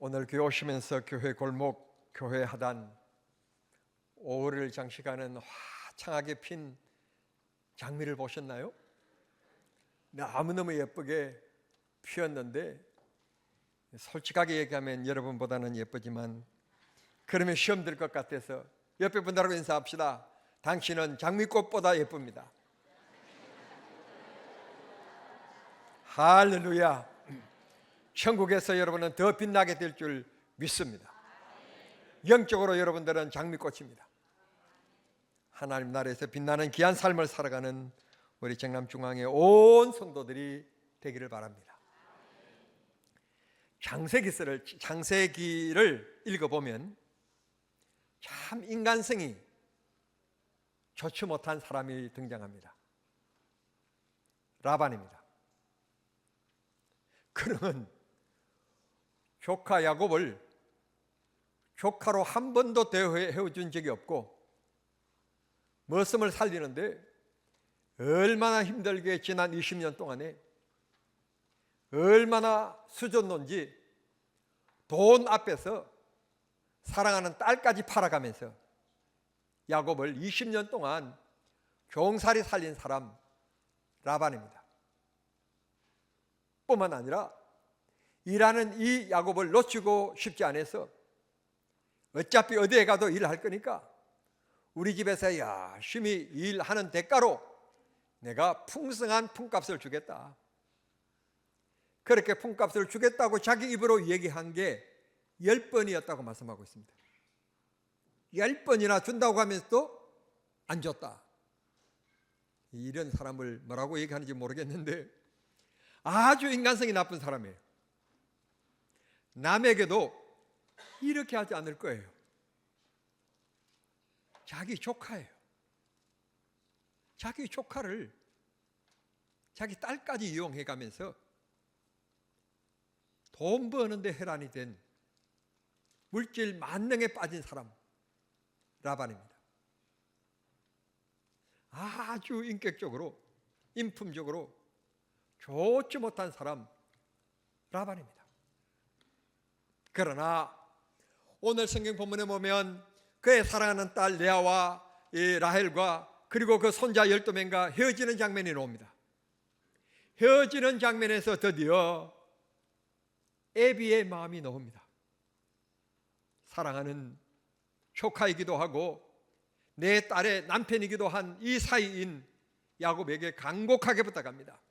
오늘 교회 오시면서 교회 골목, 교회 하단, 오후를 장식하는 화창하게 핀 장미를 보셨나요? 너무너무 예쁘게 피었는데, 솔직하게 얘기하면 여러분보다는 예쁘지만 그러면 시험 들 것 같아서 옆에 분들하고 인사합시다. 당신은 장미꽃보다 예쁩니다. 할렐루야. 천국에서 여러분은 더 빛나게 될 줄 믿습니다. 영적으로 여러분들은 장미꽃입니다. 하나님 나라에서 빛나는 귀한 삶을 살아가는 우리 정남중앙의 온 성도들이 되기를 바랍니다. 창세기를 읽어보면 참 인간성이 좋지 못한 사람이 등장합니다. 라반입니다. 그는 조카 야곱을 조카로 한 번도 대우해 준 적이 없고, 머슴을 살리는데 얼마나 힘들게 지난 20년 동안에 얼마나 수줬는지 돈 앞에서 사랑하는 딸까지 팔아가면서 야곱을 20년 동안 종살이 살린 사람 라반입니다. 뿐만 아니라 일하는 이 야곱을 놓치고 싶지 않아서 어차피 어디에 가도 일을 할 거니까 우리 집에서 열심히 일하는 대가로 내가 풍성한 품값을 주겠다. 그렇게 품값을 주겠다고 자기 입으로 얘기한 게 10번이었다고 말씀하고 있습니다. 10번이나 준다고 하면서도 안 줬다. 이런 사람을 뭐라고 얘기하는지 모르겠는데 아주 인간성이 나쁜 사람이에요. 남에게도 이렇게 하지 않을 거예요. 자기 조카예요. 자기 조카를 자기 딸까지 이용해 가면서 돈 버는데 혈안이 된 물질 만능에 빠진 사람 라반입니다. 아주 인격적으로 인품적으로 좋지 못한 사람 라반입니다. 그러나 오늘 성경 본문에 보면 그의 사랑하는 딸 레아와 라헬과 그리고 그 손자 12명과 헤어지는 장면이 나옵니다. 헤어지는 장면에서 드디어 애비의 마음이 나옵니다. 사랑하는 조카이기도 하고 내 딸의 남편이기도 한 이 사이인 야곱에게 간곡하게 부탁합니다.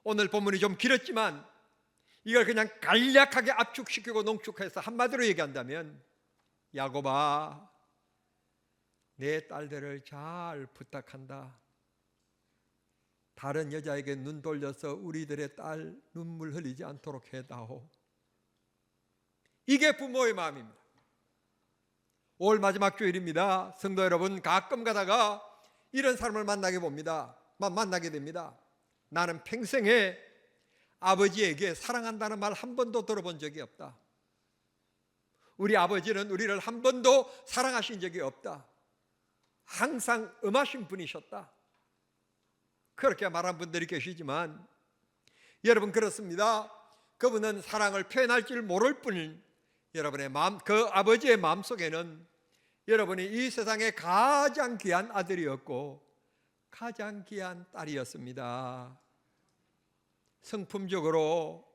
오늘 본문이 좀 길었지만 이걸 그냥 간략하게 압축시키고 농축해서 한마디로 얘기한다면, 야곱아, 내 딸들을 잘 부탁한다. 다른 여자에게 눈 돌려서 우리들의 딸 눈물 흘리지 않도록 해다오. 이게 부모의 마음입니다. 올 마지막 주일입니다. 성도 여러분, 가끔 가다가 이런 사람을 만나게 됩니다. 나는 평생에 아버지에게 사랑한다는 말 한 번도 들어본 적이 없다. 우리 아버지는 우리를 한 번도 사랑하신 적이 없다. 항상 엄하신 분이셨다. 그렇게 말한 분들이 계시지만 여러분, 그렇습니다. 그분은 사랑을 표현할 줄 모를 뿐 여러분의 마음, 그 아버지의 마음속에는 여러분이 이 세상에 가장 귀한 아들이었고 가장 귀한 딸이었습니다. 성품적으로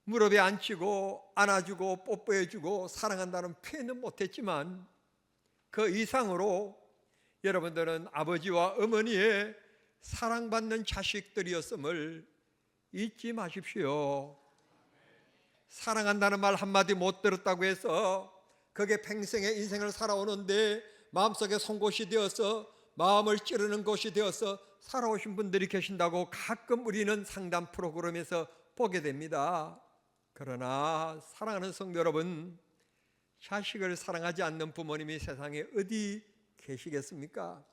무릎에 앉히고 안아주고 뽀뽀해주고 사랑한다는 표현은 못했지만 그 이상으로 여러분들은 아버지와 어머니의 사랑받는 자식들이었음을 잊지 마십시오. 사랑한다는 말 한마디 못 들었다고 해서 그게 평생의 인생을 살아오는데 마음속에 송곳이 되어서 마음을 찌르는 것이 되어서 살아오신 분들이 계신다고 가끔 우리는 상담 프로그램에서 보게 됩니다. 그러나 사랑하는 성도 여러분, 자식을 사랑하지 않는 부모님이 세상에 어디 계시겠습니까?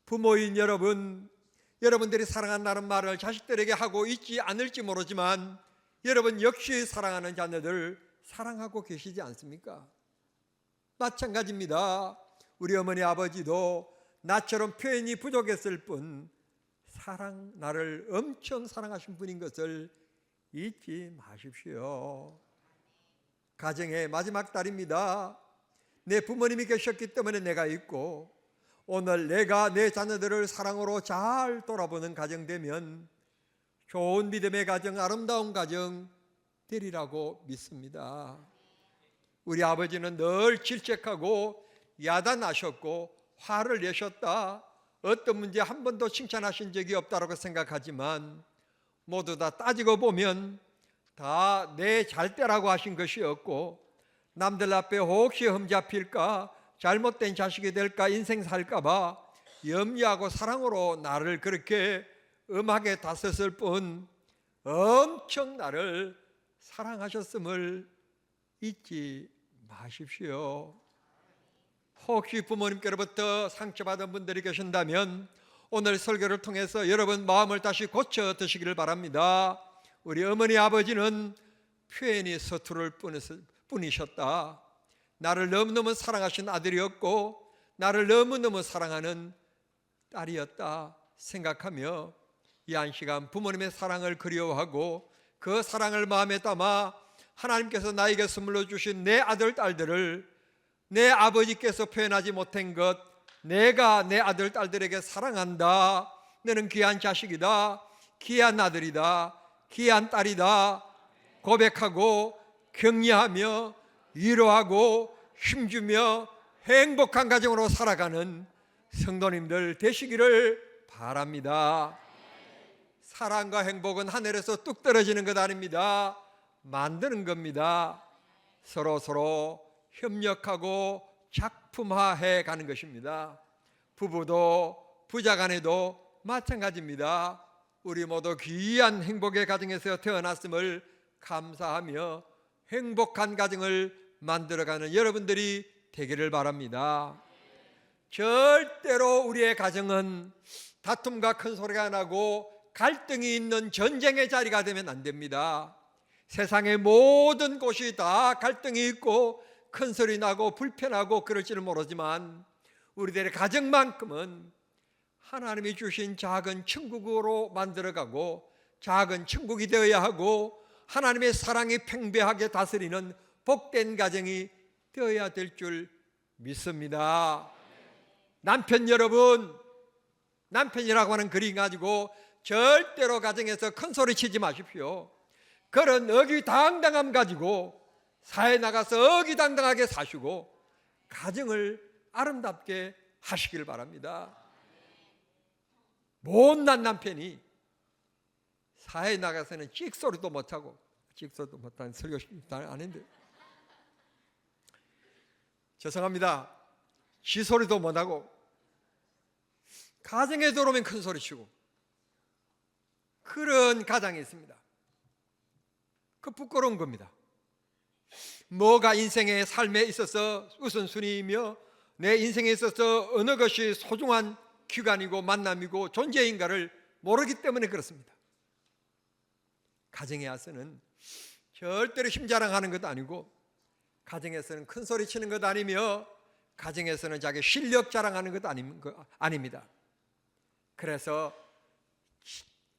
부모인 여러분, 여러분들이 사랑한다는 말을 자식들에게 하고 있지 않을지 모르지만 여러분 역시 사랑하는 자녀들 사랑하고 계시지 않습니까? 마찬가지입니다. 우리 어머니 아버지도 나처럼 표현이 부족했을 뿐 나를 엄청 사랑하신 분인 것을 잊지 마십시오. 가정의 마지막 달입니다. 내 부모님이 계셨기 때문에 내가 있고, 오늘 내가 내 자녀들을 사랑으로 잘 돌아보는 가정 되면 좋은 믿음의 가정, 아름다운 가정 되리라고 믿습니다. 우리 아버지는 늘 질책하고 야단하셨고 화를 내셨다. 어떤 문제 한 번도 칭찬하신 적이 없다고 생각하지만 모두 다 따지고 보면 다 내 잘때라고 하신 것이었고, 남들 앞에 혹시 흠잡힐까, 잘못된 자식이 될까, 인생 살까 봐 염려하고 사랑으로 나를 그렇게 엄하게 다스렸을 뿐 엄청 나를 사랑하셨음을 잊지 마십시오. 혹시 부모님께로부터 상처받은 분들이 계신다면 오늘 설교를 통해서 여러분 마음을 다시 고쳐 드시기를 바랍니다. 우리 어머니 아버지는 표현이 서투를 뿐이셨다. 나를 너무너무 사랑하신 아들이었고 나를 너무너무 사랑하는 딸이었다 생각하며 이 한 시간 부모님의 사랑을 그리워하고 그 사랑을 마음에 담아 하나님께서 나에게 선물로 주신 내 아들 딸들을 내 아버지께서 표현하지 못한 것, 내가 내 아들 딸들에게 사랑한다, 너는 귀한 자식이다, 귀한 아들이다, 귀한 딸이다 고백하고 격려하며 위로하고 힘주며 행복한 가정으로 살아가는 성도님들 되시기를 바랍니다. 사랑과 행복은 하늘에서 뚝 떨어지는 것 아닙니다. 만드는 겁니다. 서로 협력하고 작품화해 가는 것입니다. 부부도 부자간에도 마찬가지입니다. 우리 모두 귀한 행복의 가정에서 태어났음을 감사하며 행복한 가정을 만들어가는 여러분들이 되기를 바랍니다. 절대로 우리의 가정은 다툼과 큰 소리가 나고 갈등이 있는 전쟁의 자리가 되면 안 됩니다. 세상의 모든 곳이 다 갈등이 있고 큰 소리 나고 불편하고 그럴지는 모르지만 우리들의 가정만큼은 하나님이 주신 작은 천국으로 만들어가고 작은 천국이 되어야 하고 하나님의 사랑이 팽배하게 다스리는 복된 가정이 되어야 될 줄 믿습니다. 남편 여러분, 남편이라고 하는 그림 가지고 절대로 가정에서 큰 소리 치지 마십시오. 그런 어기당당함 가지고 사회에 나가서 어기당당하게 사시고 가정을 아름답게 하시길 바랍니다. 못난 남편이 사회에 나가서는 찍소리도 못하고, 찍소리도 못하는 설교 아닌데 죄송합니다. 쥐소리도 못하고 가정에 들어오면 큰 소리 치고 그런 가정이 있습니다. 그 부끄러운 겁니다. 뭐가 인생의 삶에 있어서 우선순위이며 내 인생에 있어서 어느 것이 소중한 기간이고 만남이고 존재인가를 모르기 때문에 그렇습니다. 가정에 와서는 절대로 힘자랑하는 것도 아니고 가정에서는 큰 소리 치는 것 아니며 가정에서는 자기 실력 자랑하는 것도 아닙니다. 그래서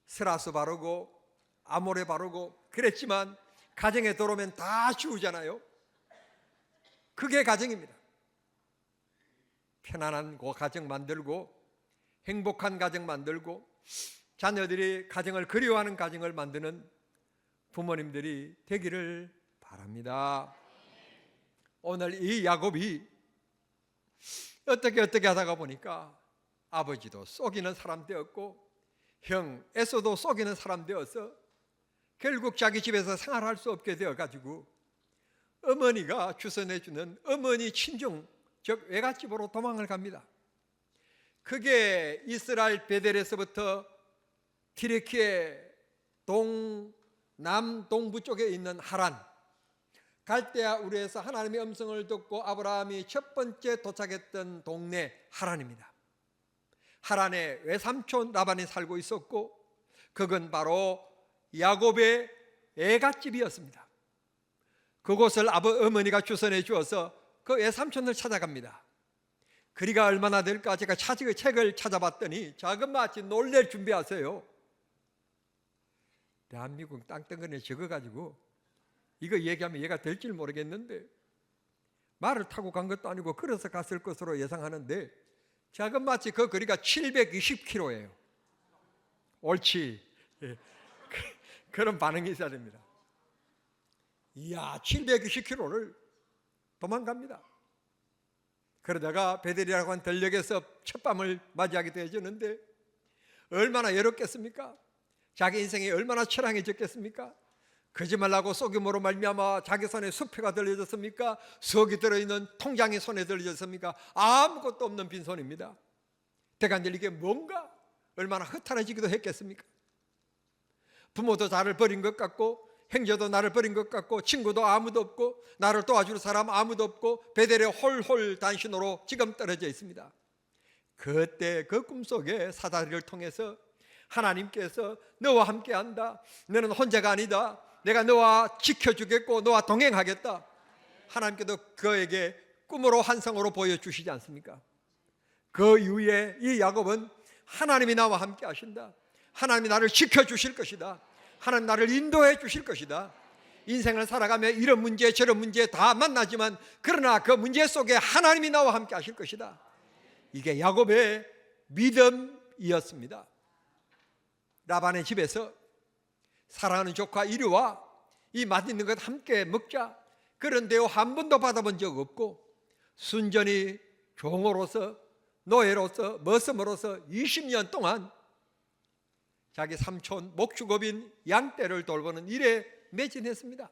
스라스 바르고 아모레 바르고 그랬지만 가정에 들어오면 다 지우잖아요. 그게 가정입니다. 편안한 가정 만들고 행복한 가정 만들고 자녀들이 가정을 그리워하는 가정을 만드는 부모님들이 되기를 바랍니다. 오늘 이 야곱이 어떻게 하다가 보니까 아버지도 속이는 사람 되었고 형 에서도 속이는 사람 되어서 결국 자기 집에서 생활할 수 없게 되어가지고 어머니가 주선해주는 어머니 친정 즉 외갓집으로 도망을 갑니다. 그게 이스라엘 베델에서부터 티르키의 남동부 쪽에 있는 하란, 갈대아 우르에서 하나님의 음성을 듣고 아브라함이 첫 번째 도착했던 동네 하란입니다. 하란에 외삼촌 라반이 살고 있었고 그건 바로 야곱의 애갓집이었습니다. 그곳을 어머니가 주선해 주어서 그 외삼촌을 찾아갑니다. 그리가 얼마나 될까 제가 책을 찾아봤더니 자그마치 놀랄 준비하세요. 대한민국 땅덩어리에 적어가지고 이거 얘기하면 얘가 될지 모르겠는데 말을 타고 간 것도 아니고 걸어서 갔을 것으로 예상하는데 작은 마치 그 거리가 720km예요. 옳지. 예. 그런 반응이 있어야 됩니다. 이야, 720km를 도망갑니다. 그러다가 베델이라고 한 들녘에서 첫밤을 맞이하게 되어지는데 얼마나 외롭겠습니까? 자기 인생이 얼마나 처량해졌겠습니까? 거짓말하고 속임으로 말미암아 자기 손에 수표가 들려졌습니까? 석이 들어있는 통장이 손에 들려졌습니까? 아무것도 없는 빈손입니다. 대간절 이게 뭔가 얼마나 허탈해지기도 했겠습니까? 부모도 나를 버린 것 같고 형제도 나를 버린 것 같고 친구도 아무도 없고 나를 도와줄 사람 아무도 없고 베델에 홀홀 단신으로 지금 떨어져 있습니다. 그때 그 꿈속에 사다리를 통해서 하나님께서 너와 함께한다. 너는 혼자가 아니다. 내가 너와 지켜주겠고 너와 동행하겠다. 하나님께도 그에게 꿈으로 환상으로 보여주시지 않습니까? 그 이후에 이 야곱은 하나님이 나와 함께 하신다. 하나님이 나를 지켜주실 것이다. 하나님 나를 인도해 주실 것이다. 인생을 살아가며 이런 문제 저런 문제 다 만나지만 그러나 그 문제 속에 하나님이 나와 함께 하실 것이다. 이게 야곱의 믿음이었습니다. 라반의 집에서 사랑하는 조카 이리와 이 맛있는 것 함께 먹자. 그런 대우 한 번도 받아본 적 없고 순전히 종으로서 노예로서 머슴으로서 20년 동안 자기 삼촌 목축업인 양떼를 돌보는 일에 매진했습니다.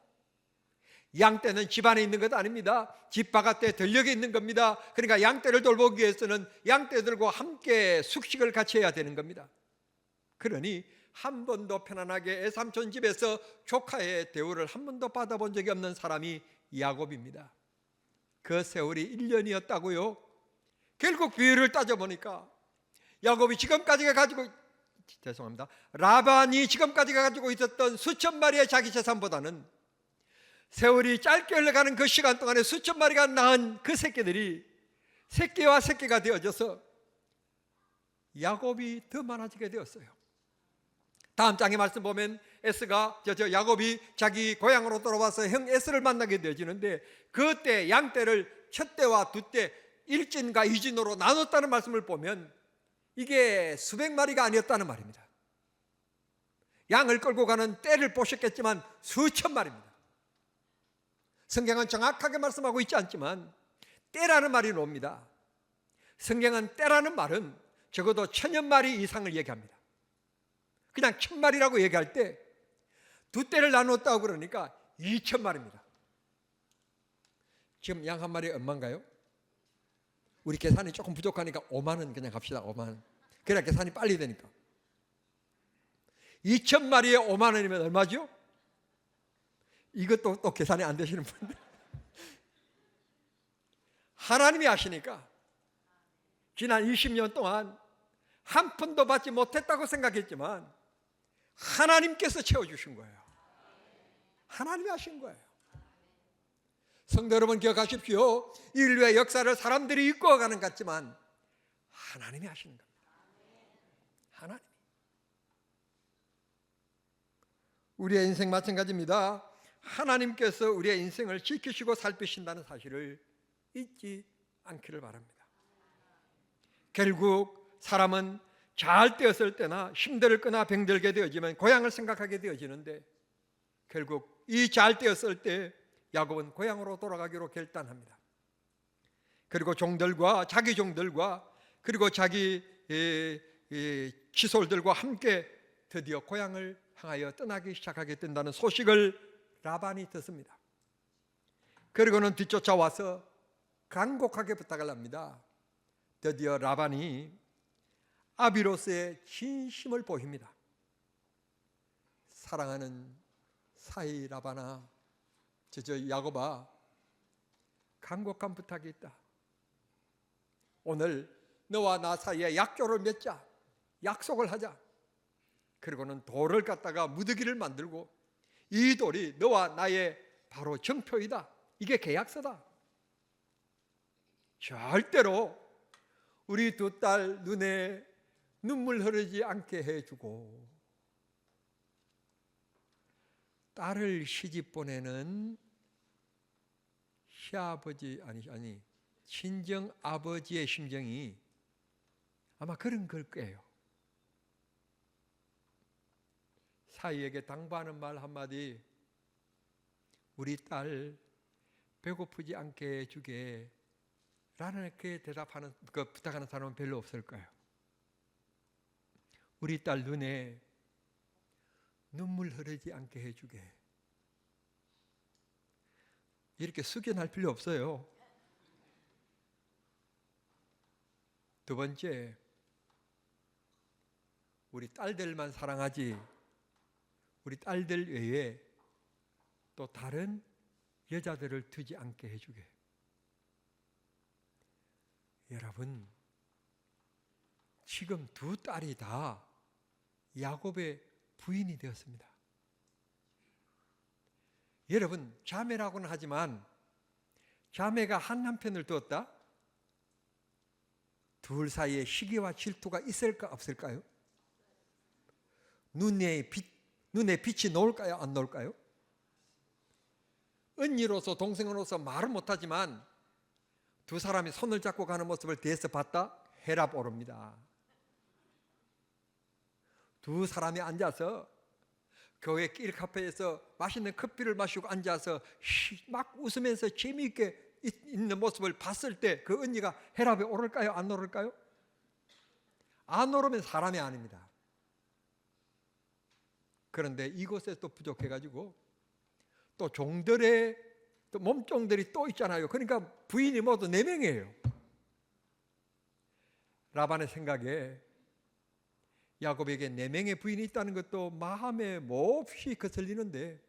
양떼는 집 안에 있는 것 아닙니다. 집 바깥에 들녘에 있는 겁니다. 그러니까 양떼를 돌보기 위해서는 양떼들과 함께 숙식을 같이 해야 되는 겁니다. 그러니 한 번도 편안하게 애삼촌 집에서 조카의 대우를 한 번도 받아본 적이 없는 사람이 야곱입니다. 그 세월이 1년이었다고요. 결국 비율을 따져보니까 야곱이 지금까지가 가지고 라반이 지금까지가 가지고 있었던 수천 마리의 자기 재산보다는 세월이 짧게 흘러가는 그 시간 동안에 수천 마리가 낳은 그 새끼들이 새끼와 새끼가 되어져서 야곱이 더 많아지게 되었어요. 다음 장의 말씀 보면 에스가 야곱이 자기 고향으로 돌아와서 형 에스를 만나게 되어지는데 그때 양떼를 첫 떼와 두 떼, 일진과 이진으로 나눴다는 말씀을 보면 이게 수백 마리가 아니었다는 말입니다. 양을 끌고 가는 떼를 보셨겠지만 수천 마리입니다. 성경은 정확하게 말씀하고 있지 않지만 떼라는 말이 나옵니다. 성경은 떼라는 말은 적어도 1000여 마리 이상을 얘기합니다. 그냥 1000마리라고 얘기할 때 두 떼를 나눴다고 그러니까 2000마리입니다. 지금 양 한 마리 얼마인가요? 우리 계산이 조금 부족하니까 5만 원 그냥 갑시다. 5만 원. 그래야 계산이 빨리 되니까. 2000마리에 5만 원이면 얼마죠? 이것도 또 계산이 안 되시는 분들. 하나님이 아시니까 지난 20년 동안 한 푼도 받지 못했다고 생각했지만 하나님께서 채워주신 거예요. 하나님이 하신 거예요. 성도 여러분 기억하십시오. 인류의 역사를 사람들이 이끌어가는 것 같지만 하나님이 하시는 겁니다. 하나님. 우리의 인생 마찬가지입니다. 하나님께서 우리의 인생을 지키시고 살피신다는 사실을 잊지 않기를 바랍니다. 결국 사람은 잘 되었을 때나 힘들거나 병들게 되어지면 고향을 생각하게 되어지는데 결국 이 잘 되었을 때 야곱은 고향으로 돌아가기로 결단합니다. 그리고 종들과 자기 종들과 그리고 자기 치솔들과 함께 드디어 고향을 향하여 떠나기 시작하게 된다는 소식을 라반이 듣습니다. 그리고는 뒤쫓아와서 간곡하게 부탁을 합니다. 드디어 라반이 아비로스의 진심을 보입니다. 사랑하는 사이 라반아, 야곱아, 간곡한 부탁이 있다. 오늘 너와 나 사이에 약조를 맺자. 약속을 하자. 그리고는 돌을 갖다가 무더기를 만들고 이 돌이 너와 나의 바로 정표이다. 이게 계약서다. 절대로 우리 두 딸 눈에 눈물 흐르지 않게 해주고 딸을 시집 보내는 시아버지 아니 친정 아버지의 심정이 아마 그런 걸 거예요. 사위에게 당부하는 말 한마디, 우리 딸 배고프지 않게 해주게 라는 이렇게 대답하는, 부탁하는 사람은 별로 없을 거예요. 우리 딸 눈에 눈물 흐르지 않게 해주게, 이렇게 숙연할 필요 없어요. 두 번째, 우리 딸들만 사랑하지 우리 딸들 외에 또 다른 여자들을 두지 않게 해주게. 여러분, 지금 두 딸이 다 야곱의 부인이 되었습니다. 여러분, 자매라고는 하지만 자매가 한 남편을 두었다? 둘 사이에 시기와 질투가 있을까 없을까요? 눈에 빛이 놓을까요? 안 놓을까요? 언니로서 동생으로서 말은 못하지만 두 사람이 손을 잡고 가는 모습을 뒤에서 봤다? 혈압 오릅니다. 두 사람이 앉아서 교회 길 카페에서 맛있는 커피를 마시고 앉아서 막 웃으면서 재미있게 있는 모습을 봤을 때 그 언니가 혈압이 오를까요? 안 오를까요? 안 오르면 사람이 아닙니다. 그런데 이곳에 또 부족해가지고 또 종들의 또 몸종들이 또 있잖아요. 그러니까 부인이 모두 4명이에요. 라반의 생각에 야곱에게 4명의 부인이 있다는 것도 마음에 몹시 거슬리는데,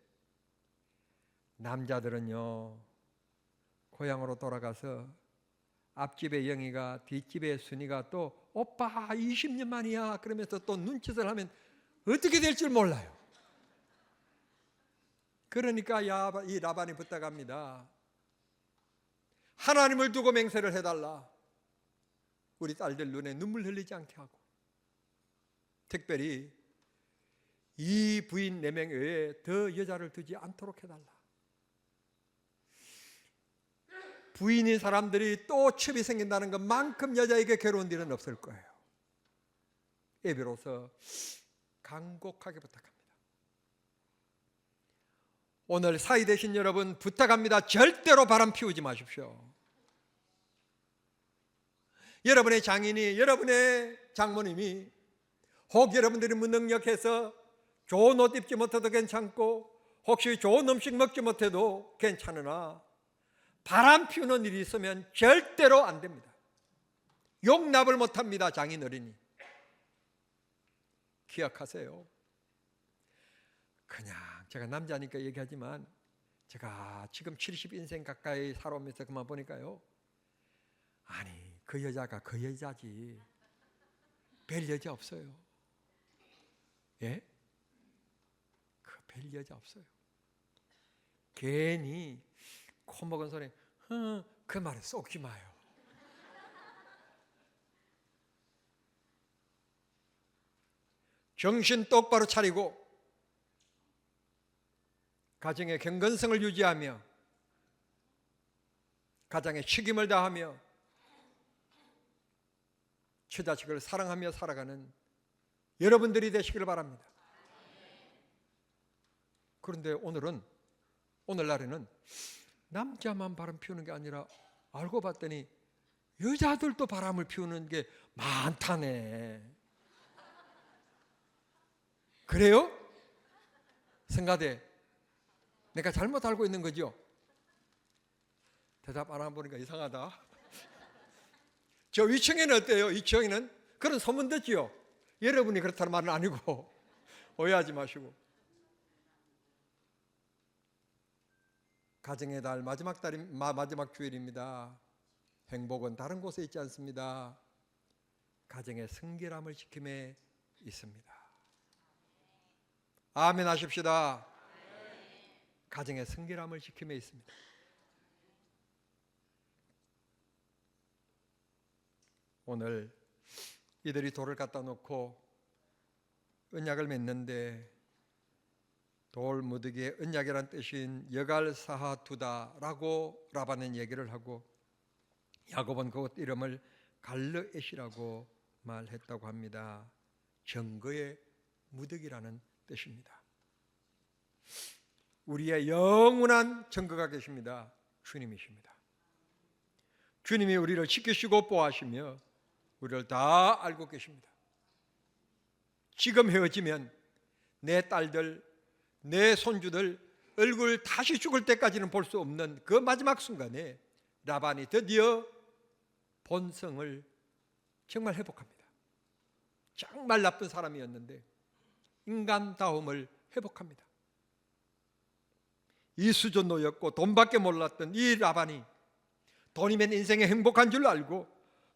남자들은요 고향으로 돌아가서 앞집의 영희가 뒷집의 순이가 또 오빠 20년 만이야 그러면서 또 눈짓을 하면 어떻게 될 줄 몰라요. 그러니까 이 라반이 부탁합니다. 하나님을 두고 맹세를 해달라. 우리 딸들 눈에 눈물 흘리지 않게 하고, 특별히 이 부인 4명 외에 더 여자를 두지 않도록 해달라. 부인인 사람들이 또 첩이 생긴다는 것만큼 여자에게 괴로운 일은 없을 거예요. 이에 비로소 간곡하게 부탁합니다. 오늘 사위 되신 여러분 부탁합니다. 절대로 바람 피우지 마십시오. 여러분의 장인이, 여러분의 장모님이, 혹 여러분들이 무능력해서 좋은 옷 입지 못해도 괜찮고 혹시 좋은 음식 먹지 못해도 괜찮으나 바람 피우는 일이 있으면 절대로 안 됩니다. 용납을 못합니다. 장인 어린이 기억하세요. 그냥 제가 남자니까 얘기하지만 제가 지금 70인생 가까이 살아오면서 그만 보니까요, 아니 그 여자가 그 여자지 별 여자 없어요. 예? 그 별 여자 없어요. 괜히 코 먹은 소리 그 말에 쏙지 마요. 정신 똑바로 차리고 가정의 경건성을 유지하며 가정의 책임을 다하며 처자식을 사랑하며 살아가는 여러분들이 되시기를 바랍니다. 그런데 오늘날에는 남자만 바람 피우는 게 아니라 알고 봤더니 여자들도 바람을 피우는 게 많다네. 그래요? 성가대, 내가 잘못 알고 있는 거죠? 대답 안 하고 보니까 이상하다. 저 위층에는 어때요? 위층에는 그런 소문 듣지요? 여러분이 그렇다는 말은 아니고 오해하지 마시고. 가정의 달 마지막 주일입니다. 행복은 다른 곳에 있지 않습니다. 가정의 성결함을 지킴에 있습니다. 아멘 하십시다. 가정의 성결함을 지킴에 있습니다. 오늘 이들이 돌을 갖다 놓고 언약을 맺는데 돌무더기의 언약이란 뜻인 여갈사하두다라고 라반은 얘기를 하고, 야곱은 그곳 이름을 갈르엣이라고 말했다고 합니다. 증거의 무더기라는 뜻입니다. 우리의 영원한 증거가 계십니다. 주님이십니다. 주님이 우리를 지키시고 보호하시며 우리를 다 알고 계십니다. 지금 헤어지면 내 딸들, 내 손주들 얼굴 다시 죽을 때까지는 볼 수 없는 그 마지막 순간에 라반이 드디어 본성을 정말 회복합니다. 정말 나쁜 사람이었는데 인간다움을 회복합니다. 이수전노였고 돈밖에 몰랐던 이 라반이 돈이면 인생의 행복한 줄 알고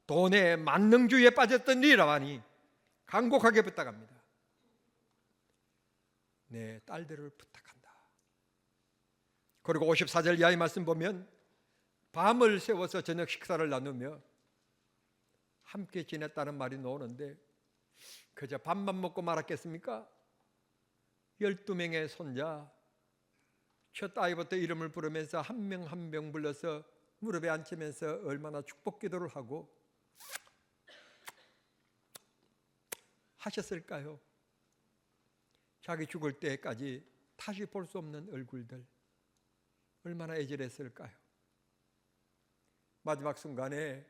돈의 만능주의에 빠졌던 이 라반이 간곡하게 부탁합니다. 내 딸들을 부탁한다. 그리고 54절 이하의 말씀 보면 밤을 새워서 저녁 식사를 나누며 함께 지냈다는 말이 나오는데 그저 밥만 먹고 말았겠습니까? 12명의 손자 첫 아이부터 이름을 부르면서 한 명 한 명 불러서 무릎에 앉히면서 얼마나 축복 기도를 하고 하셨을까요? 자기 죽을 때까지 다시 볼 수 없는 얼굴들 얼마나 애절했을까요? 마지막 순간에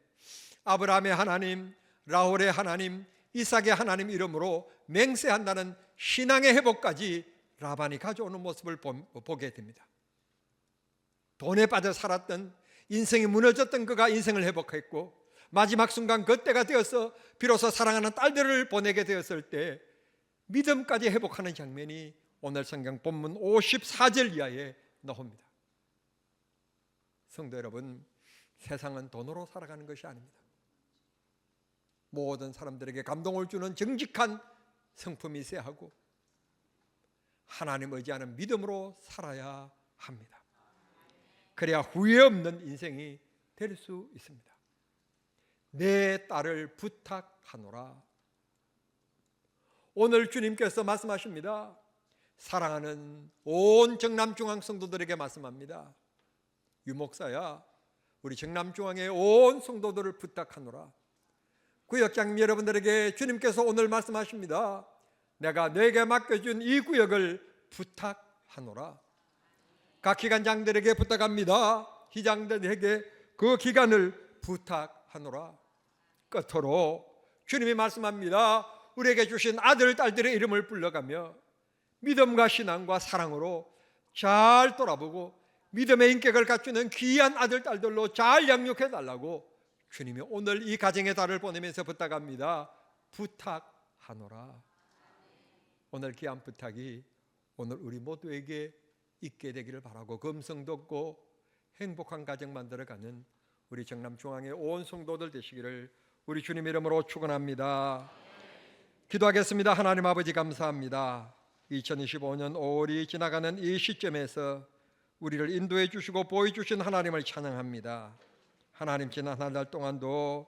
아브라함의 하나님, 라홀의 하나님, 이삭의 하나님 이름으로 맹세한다는 신앙의 회복까지 라반이 가져오는 모습을 보게 됩니다. 돈에 빠져 살았던, 인생이 무너졌던 그가 인생을 회복했고 마지막 순간 그때가 되어서 비로소 사랑하는 딸들을 보내게 되었을 때 믿음까지 회복하는 장면이 오늘 성경 본문 54절 이하에 나옵니다. 성도 여러분, 세상은 돈으로 살아가는 것이 아닙니다. 모든 사람들에게 감동을 주는 정직한 성품이 있어야 하고 하나님 의지하는 믿음으로 살아야 합니다. 그래야 후회 없는 인생이 될 수 있습니다. 내 딸을 부탁하노라. 오늘 주님께서 말씀하십니다. 사랑하는 온 정남중앙 성도들에게 말씀합니다. 유목사야, 우리 정남중앙의 온 성도들을 부탁하노라. 구역장님 여러분들에게 주님께서 오늘 말씀하십니다. 내가 내게 맡겨준 이 구역을 부탁하노라. 각 기관장들에게 부탁합니다. 기장들에게 그 기간을 부탁하노라. 끝으로 주님이 말씀합니다. 우리에게 주신 아들, 딸들의 이름을 불러가며 믿음과 신앙과 사랑으로 잘 돌아보고 믿음의 인격을 갖추는 귀한 아들, 딸들로 잘 양육해달라고 주님이 오늘 이 가정의 달을 보내면서 부탁합니다. 부탁하노라. 오늘 귀한 부탁이 오늘 우리 모두에게 있게 되기를 바라고 금성 돋고 행복한 가정 만들어가는 우리 정남중앙의 온 성도들 되시기를 우리 주님 이름으로 축원합니다. 기도하겠습니다. 하나님 아버지 감사합니다. 2025년 5월이 지나가는 이 시점에서 우리를 인도해 주시고 보여주신 하나님을 찬양합니다. 하나님, 지난 한 달 동안도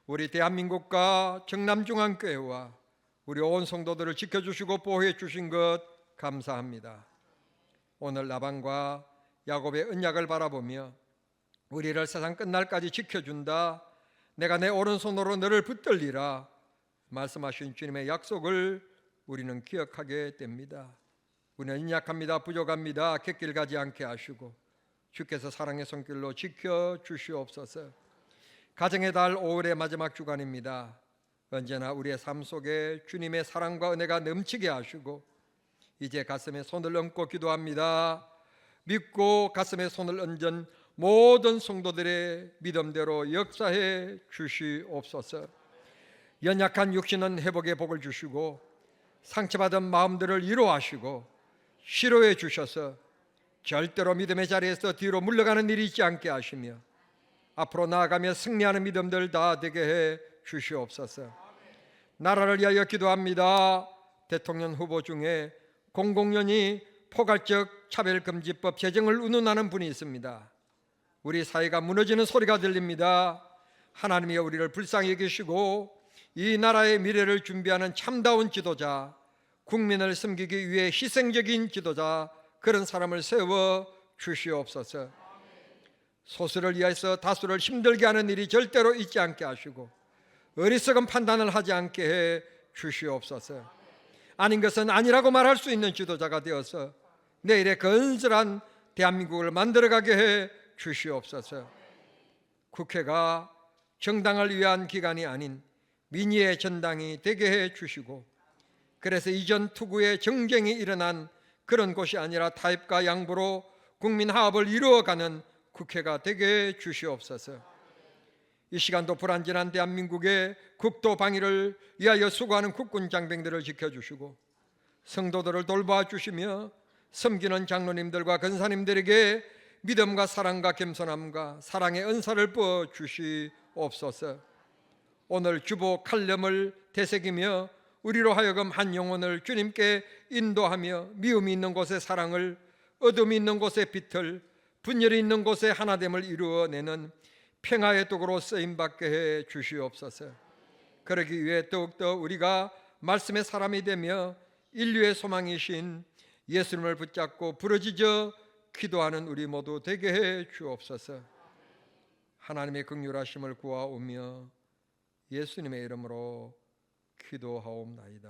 우리 대한민국과 정남중앙교회와 우리 온 성도들을 지켜주시고 보호해 주신 것 감사합니다. 오늘 라반과 야곱의 언약을 바라보며 우리를 세상 끝날까지 지켜준다, 내가 내 오른손으로 너를 붙들리라 말씀하신 주님의 약속을 우리는 기억하게 됩니다. 우리는 연약합니다. 부족합니다. 객길 가지 않게 하시고 주께서 사랑의 손길로 지켜주시옵소서. 가정의 달 5월의 마지막 주간입니다. 언제나 우리의 삶 속에 주님의 사랑과 은혜가 넘치게 하시고 이제 가슴에 손을 얹고 기도합니다. 믿고 가슴에 손을 얹은 모든 성도들의 믿음대로 역사해 주시옵소서. 연약한 육신은 회복의 복을 주시고 상처받은 마음들을 위로하시고 치료해 주셔서 절대로 믿음의 자리에서 뒤로 물러가는 일이 있지 않게 하시며 앞으로 나아가며 승리하는 믿음들 다 되게 해 주시옵소서. 나라를 위하여 기도합니다. 대통령 후보 중에 공공연히 포괄적 차별금지법 제정을 운운하는 분이 있습니다. 우리 사회가 무너지는 소리가 들립니다. 하나님이 우리를 불쌍히 여기시고 이 나라의 미래를 준비하는 참다운 지도자, 국민을 섬기기 위해 희생적인 지도자, 그런 사람을 세워 주시옵소서. 소수를 위해서 다수를 힘들게 하는 일이 절대로 있지 않게 하시고 어리석은 판단을 하지 않게 해 주시옵소서. 아닌 것은 아니라고 말할 수 있는 지도자가 되어서 내일의 건설한 대한민국을 만들어가게 해 주시옵소서. 국회가 정당을 위한 기관이 아닌 민의의 전당이 되게 해 주시고, 그래서 이전 투구의 정쟁이 일어난 그런 곳이 아니라 타협과 양보로 국민 화합을 이루어가는 국회가 되게 해 주시옵소서. 이 시간도 불안전한 대한민국의 국도 방위를 위하여 수고하는 국군 장병들을 지켜주시고 성도들을 돌봐 주시며 섬기는 장로님들과 권사님들에게 믿음과 사랑과 겸손함과 사랑의 은사를 부어 주시옵소서. 오늘 주보 칼럼을 되새기며 우리로 하여금 한 영혼을 주님께 인도하며 미움이 있는 곳에 사랑을, 어둠이 있는 곳에 빛을, 분열이 있는 곳에 하나됨을 이루어내는 평화의 도구로 쓰임받게 해 주시옵소서. 그러기 위해 더욱더 우리가 말씀의 사람이 되며 인류의 소망이신 예수님을 붙잡고 부르짖어 기도하는 우리 모두 되게 해 주옵소서. 하나님의 긍휼하심을 구하오며 예수님의 이름으로 기도하옵나이다.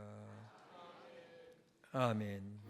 아멘.